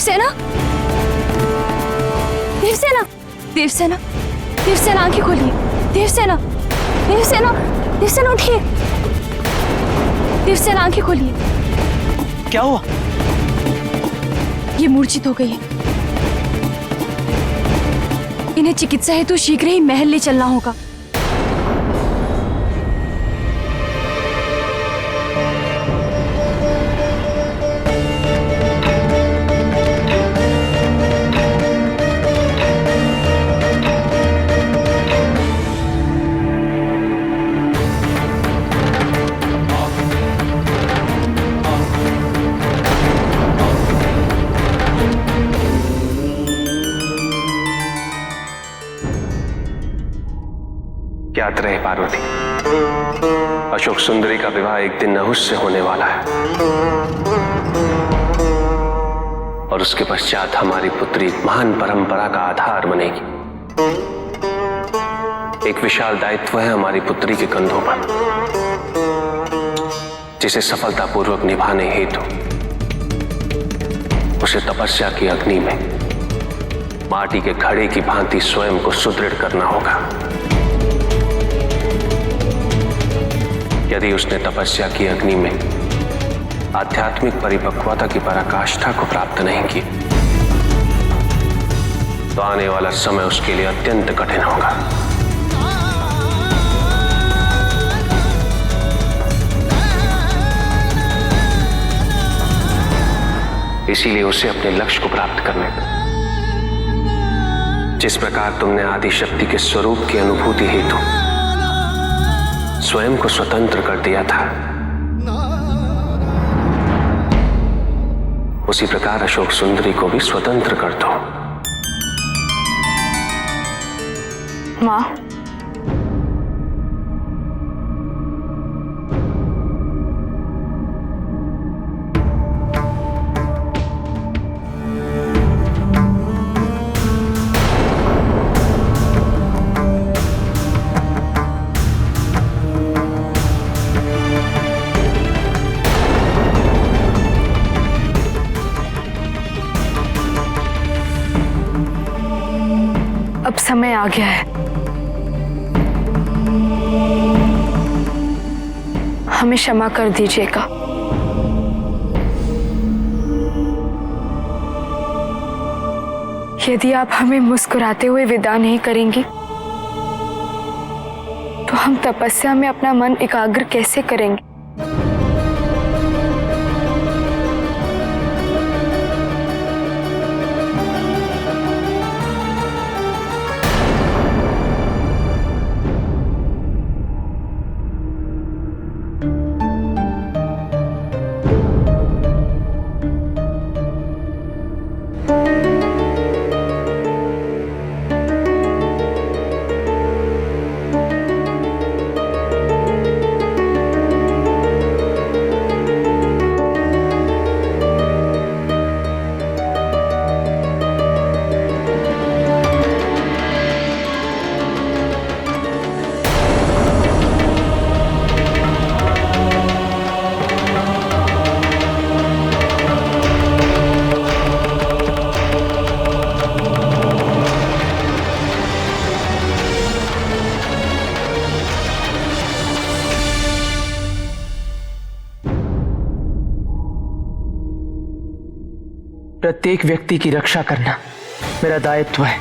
देवसेना, देवसेना, देवसेना, देवसेना आंखें खोलिए। देवसेना, देवसेना, देवसेना उठिए। देवसेना आंखें खोलिए। क्या हुआ? ये मूर्छित हो गई है। इन्हें चिकित्सा हेतु शीघ्र ही महल ले चलना होगा। याद रहे पार्वती, अशोक सुंदरी का विवाह एक दिन नहुष से होने वाला है और उसके पश्चात हमारी पुत्री एक महान परंपरा का आधार बनेगी। एक विशाल दायित्व है हमारी पुत्री के कंधों पर, जिसे सफलतापूर्वक निभाने हेतु उसे तपस्या की अग्नि में माटी के घड़े की भांति स्वयं को सुदृढ़ करना होगा। यदि उसने तपस्या की अग्नि में आध्यात्मिक परिपक्वता की पराकाष्ठा को प्राप्त नहीं की तो आने वाला समय उसके लिए अत्यंत कठिन होगा। इसीलिए उसे अपने लक्ष्य को प्राप्त करने का, जिस प्रकार तुमने आदिशक्ति के स्वरूप की अनुभूति हेतु स्वयं को स्वतंत्र कर दिया था, उसी प्रकार अशोक सुंदरी को भी स्वतंत्र कर दो। मां, अब समय आ गया है। हमें क्षमा कर दीजिएगा। यदि आप हमें मुस्कुराते हुए विदा नहीं करेंगी तो हम तपस्या में अपना मन एकाग्र कैसे करेंगे? प्रत्येक व्यक्ति की रक्षा करना मेरा दायित्व है।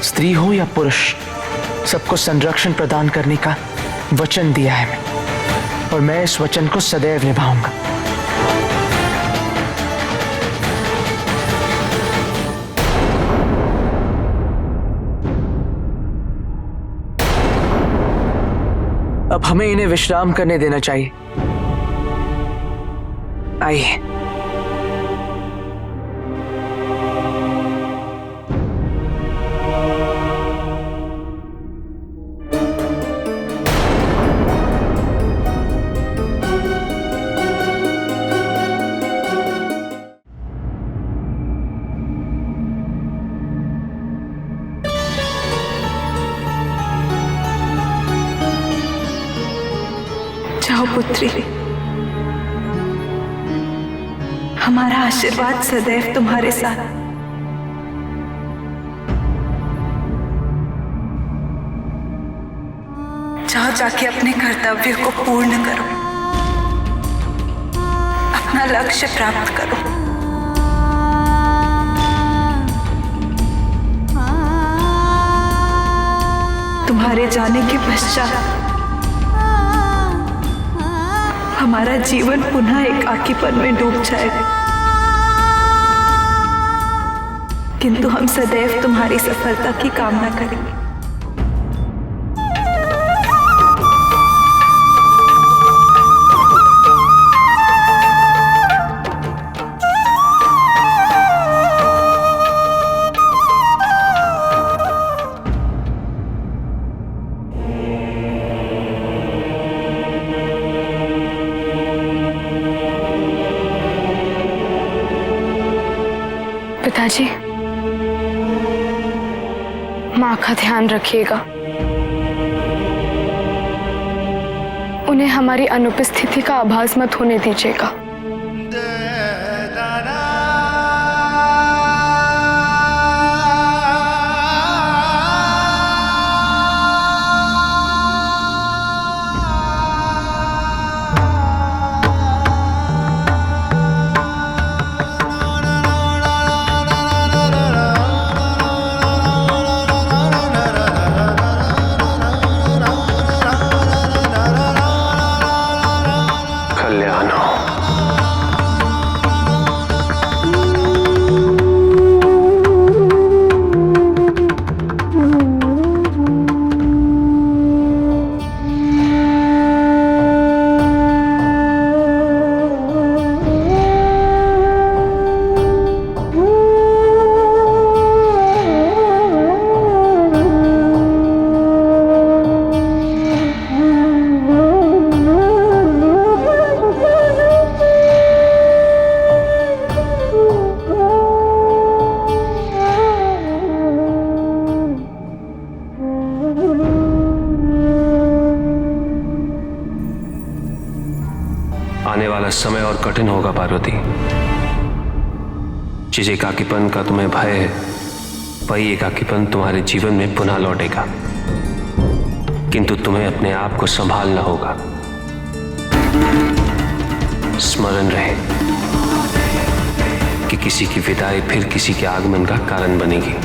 स्त्री हो या पुरुष, सबको संरक्षण प्रदान करने का वचन दिया है मैं, और मैं इस वचन को सदैव निभाऊंगा। अब हमें इन्हें विश्राम करने देना चाहिए। आइए। जाओ पुत्री, हमारा आशीर्वाद सदैव तुम्हारे साथ। जाओ जाके अपने कर्तव्य को पूर्ण करो, अपना लक्ष्य प्राप्त करो। तुम्हारे जाने के पश्चात हमारा जीवन पुनः एकाकीपन में डूब जाएगा, किंतु हम सदैव तुम्हारी सफलता की कामना करेंगे। पिताजी, माँ का ध्यान रखिएगा। उन्हें हमारी अनुपस्थिति का आभास मत होने दीजिएगा। आने वाला समय और कठिन होगा पार्वती। जिस एकाकीपन का तुम्हें भय है, वही एकाकीपन तुम्हारे जीवन में पुनः लौटेगा, किंतु तुम्हें अपने आप को संभालना होगा। स्मरण रहे कि किसी की विदाई फिर किसी के आगमन का कारण बनेगी।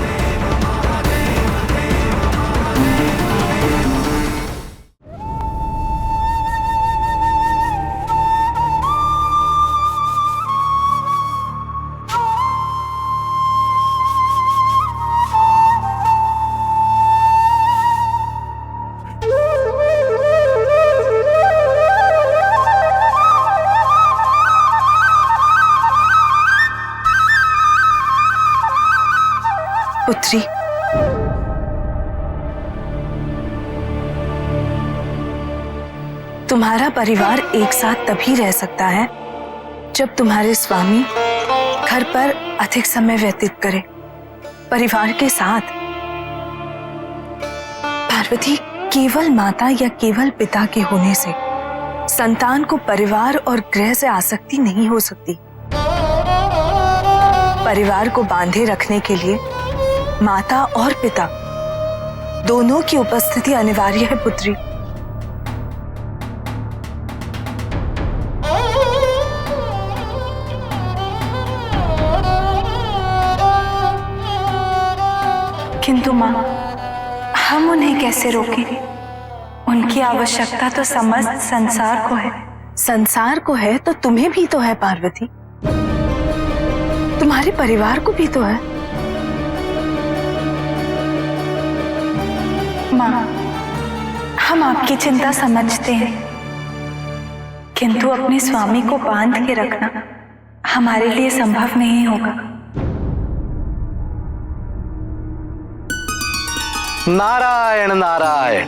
पुत्री, तुम्हारा परिवार एक साथ तभी रह सकता है जब तुम्हारे स्वामी घर पर अधिक समय व्यतीत करें परिवार के साथ। पार्वती, केवल माता या केवल पिता के होने से संतान को परिवार और गृह से आसक्ति नहीं हो सकती। परिवार को बांधे रखने के लिए माता और पिता दोनों की उपस्थिति अनिवार्य है पुत्री। किंतु मां, हम उन्हें कैसे रोकें? उनकी आवश्यकता तो समस्त संसार को है। संसार को है तो तुम्हें भी तो है पार्वती, तुम्हारे परिवार को भी तो है। मां, हम आपकी चिंता समझते हैं, किंतु अपने स्वामी को बांध के रखना हमारे लिए संभव नहीं होगा। नारायण नारायण।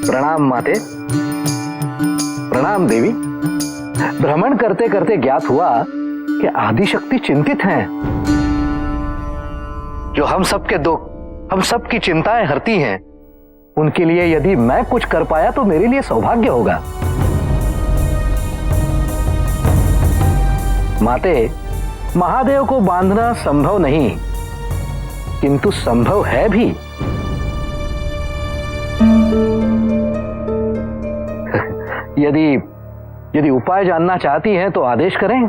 प्रणाम माते। प्रणाम देवी। भ्रमण करते करते ज्ञात हुआ कि आदिशक्ति चिंतित हैं। जो हम सबके दुख, हम सबकी चिंताएं हरती हैं, उनके लिए यदि मैं कुछ कर पाया तो मेरे लिए सौभाग्य होगा। माते, महादेव को बांधना संभव नहीं, किंतु संभव है भी। यदि उपाय जानना चाहती हैं तो आदेश करें।